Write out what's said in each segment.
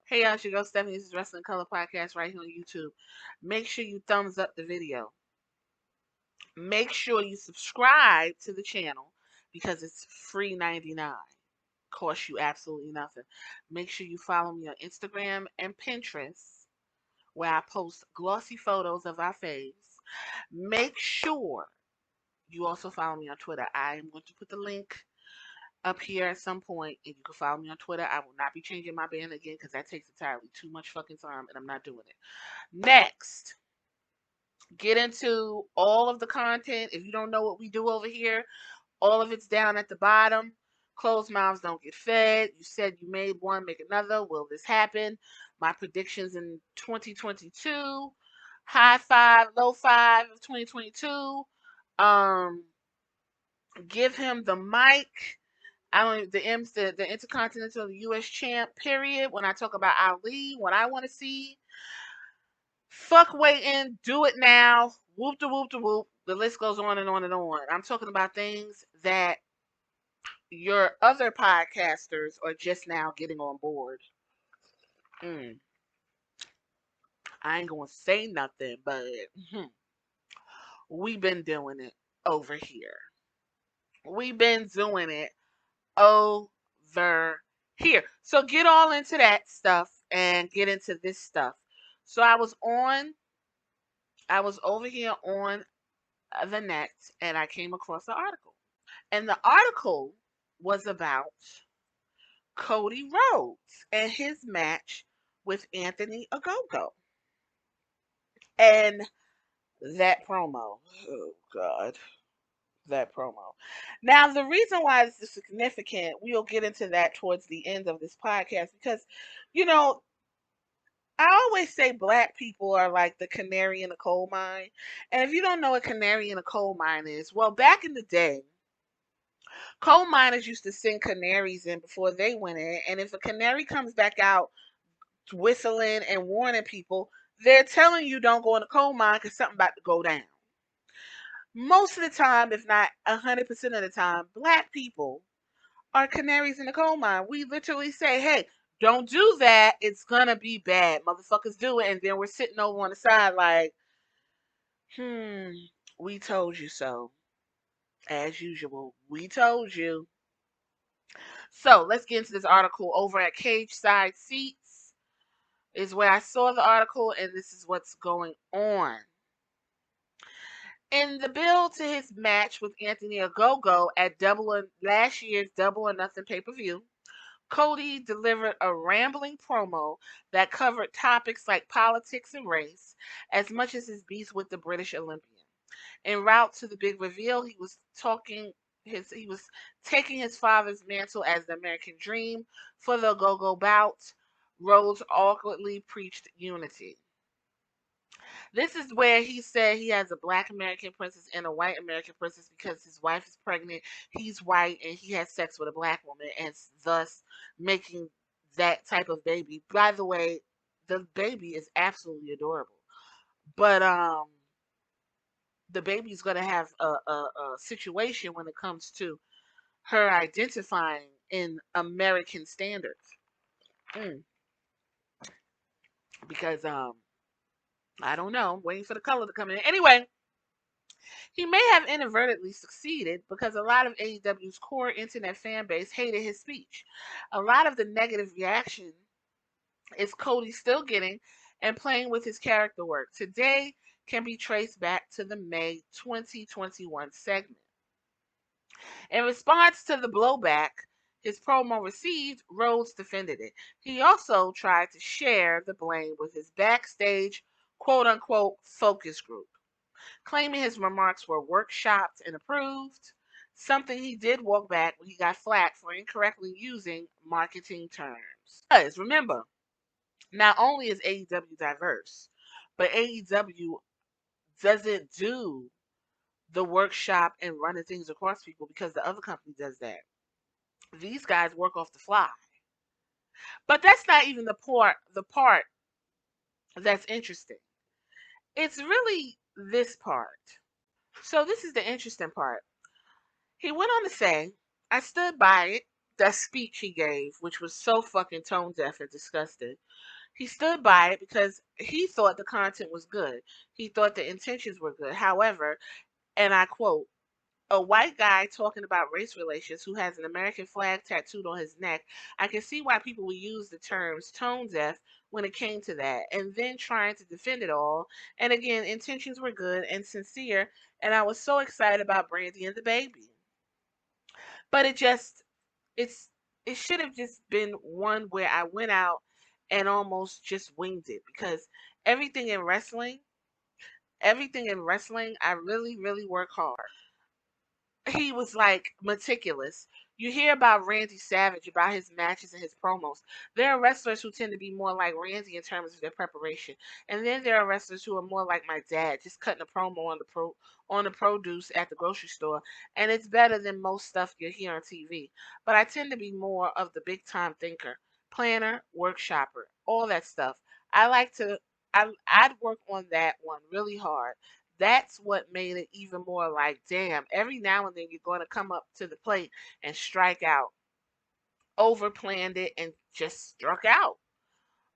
Hey y'all, it's your girl Stephanie. This is Wrestling Color Podcast right here on YouTube. Make sure you thumbs up the video. Make sure you subscribe to the channel because it's free 99. Costs you absolutely nothing. Make sure you follow me on Instagram and Pinterest where I post glossy photos of our faves. Make sure you also follow me on Twitter. I am going to put the link up here at some point, and you can follow me on Twitter. I will not be changing my band again because that takes entirely too much fucking time, and I'm not doing it. Next, get into all of the content. If you don't know what we do over here, all of it's down at the bottom. Closed mouths don't get fed. You said you made one, make another. Will this happen? My predictions in 2022. High five, low five of 2022. Um, give him the mic. I don't the Intercontinental US champ, period. When I talk about Ali, what I want to see. Fuck waiting, do it now. Whoop de whoop de whoop. The list goes on and on and on. I'm talking about things that your other podcasters are just now getting on board. Mm, I ain't gonna say nothing, but we've been doing it over here. We've been doing it over here. So get all into that stuff and get into this stuff. So I was over here on the net and I came across an article. And the article was about Cody Rhodes and his match with Anthony Ogogo. And that promo. Oh, God. That promo. Now, the reason why this is significant, we'll get into that towards the end of this podcast because, you know, I always say black people are like the canary in a coal mine. And if you don't know what canary in a coal mine is, well, back in the day, coal miners used to send canaries in before they went in. And if a canary comes back out whistling and warning people, they're telling you don't go in the coal mine because something about to go down. Most of the time, if not 100% of the time, black people are canaries in the coal mine. We literally say, hey, don't do that. It's going to be bad. Motherfuckers do it. And then we're sitting over on the side like, hmm, we told you so. As usual, we told you. So let's get into this article over at Cage Side Seats is where I saw the article, and this is what's going on. In the build to his match with Anthony Ogogo at last year's Double or Nothing pay-per-view, Cody delivered a rambling promo that covered topics like politics and race, as much as his beef with the British Olympian. En route to the big reveal, he was taking his father's mantle as the American Dream for the Go-Go bout. Rhodes awkwardly preached unity. This is where he said he has a black American princess and a white American princess because his wife is pregnant, he's white, and he has sex with a black woman, and thus making that type of baby. By the way, the baby is absolutely adorable. But the baby's gonna have a situation when it comes to her identifying in American standards. Mm. Because I don't know, I'm waiting for the color to come in. Anyway, he may have inadvertently succeeded because a lot of AEW's core internet fan base hated his speech. A lot of the negative reaction is Cody still getting and playing with his character work. Today can be traced back to the May 2021 segment. In response to the blowback his promo received, Rhodes defended it. He also tried to share the blame with his backstage quote unquote focus group, claiming his remarks were workshopped and approved, something he did walk back when he got flack for incorrectly using marketing terms. Because remember, not only is AEW diverse, but AEW doesn't do the workshop and running things across people because the other company does that. These guys work off the fly. But that's not even the part that's interesting. It's really this part. So this is the interesting part. He went on to say, I stood by it. that speech he gave, which was so fucking tone deaf and disgusting. He stood by it because he thought the content was good. He thought the intentions were good. However, and I quote, a white guy talking about race relations who has an American flag tattooed on his neck, I can see why people would use the terms tone deaf when it came to that, and then trying to defend it all. And again, intentions were good and sincere, and I was so excited about Brandy and the baby. But it's it should have just been one where I went out and almost just winged it because everything in wrestling, everything in wrestling, I really, really work hard. He was like meticulous. You hear about Randy Savage, about his matches and his promos. There are wrestlers who tend to be more like Randy in terms of their preparation, and then there are wrestlers who are more like my dad, just cutting a promo on the produce at the grocery store, and it's better than most stuff you hear on TV. But I tend to be more of the big time thinker, planner, workshopper, all that stuff. I like to. I'd work on that one really hard. That's what made it even more like, damn, every now and then you're going to come up to the plate and strike out. Overplanned it and just struck out.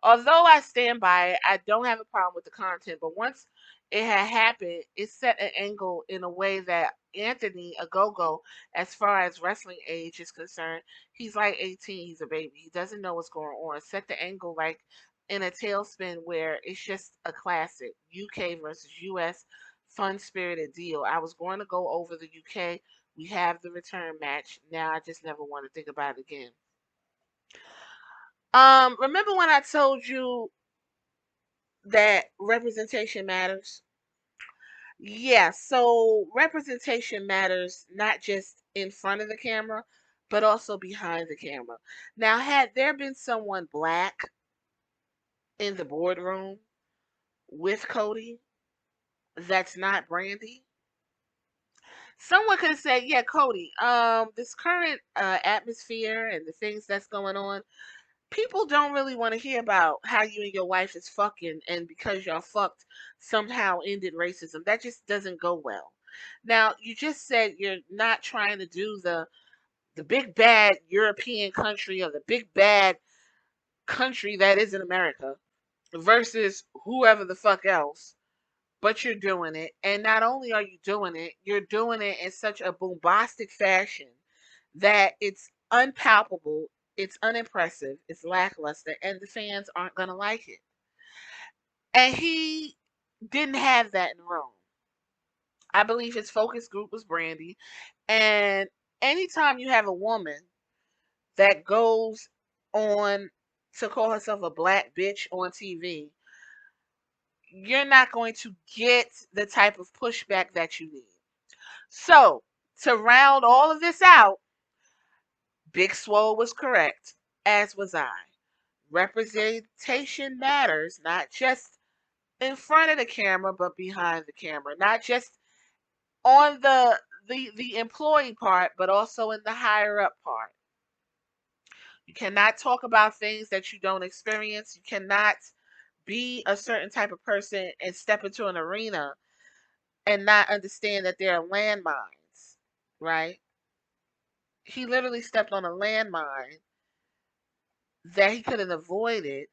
Although I stand by it, I don't have a problem with the content. But once it had happened, it set an angle in a way that Anthony, a go-go, as far as wrestling age is concerned, he's like 18, he's a baby. He doesn't know what's going on. Set the angle like in a tailspin where it's just a classic UK versus US fun spirited deal. I was going to go over the UK. We have the return match. Now I just never want to think about it again. Remember when I told you that representation matters? Yeah, so representation matters not just in front of the camera, but also behind the camera. Now, had there been someone black in the boardroom with Cody that's not Brandy, someone could have said, "Yeah, Cody, this current atmosphere and the things that's going on, people don't really want to hear about how you and your wife is fucking and because y'all fucked somehow ended racism. That just doesn't go well." Now, you just said you're not trying to do the big bad European country or the big bad country that isn't America versus whoever the fuck else, but you're doing it. And not only are you doing it, you're doing it in such a bombastic fashion that it's unpalpable, it's unimpressive, it's lackluster, and the fans aren't going to like it. And he didn't have that in the room. I believe his focus group was Brandy. And anytime you have a woman that goes on to call herself a black bitch on TV, you're not going to get the type of pushback that you need. So, to round all of this out, Big Swole was correct, as was I. Representation matters, not just in front of the camera, but behind the camera. Not just on the employee part, but also in the higher up part. You cannot talk about things that you don't experience. You cannot be a certain type of person and step into an arena and not understand that there are landmines, right? He literally stepped on a landmine that he could have avoided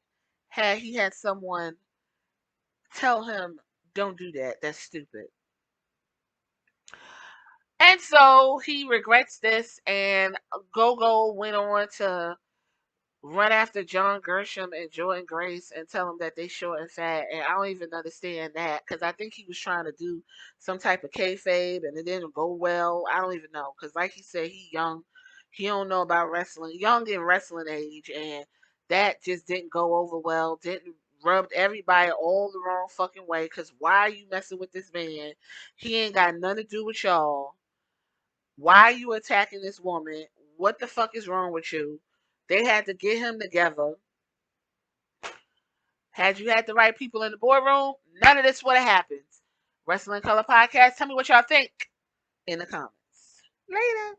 had he had someone tell him, don't do that. That's stupid. And so he regrets this, and Gogo went on to run after John Gershom and Jordan Grace and tell them that they short and fat. And I don't even understand that because I think he was trying to do some type of kayfabe and it didn't go well. I don't even know because, like he said, he young, he don't know about wrestling, young in wrestling age, and that just didn't go over well. Didn't rubbed everybody all the wrong fucking way. Because why are you messing with this man? He ain't got nothing to do with y'all. Why are you attacking this woman? What the fuck is wrong with you? They had to get him together. Had you had the right people in the boardroom, none of this would have happened. Wrestling Color Podcast, tell me what y'all think in the comments. Later.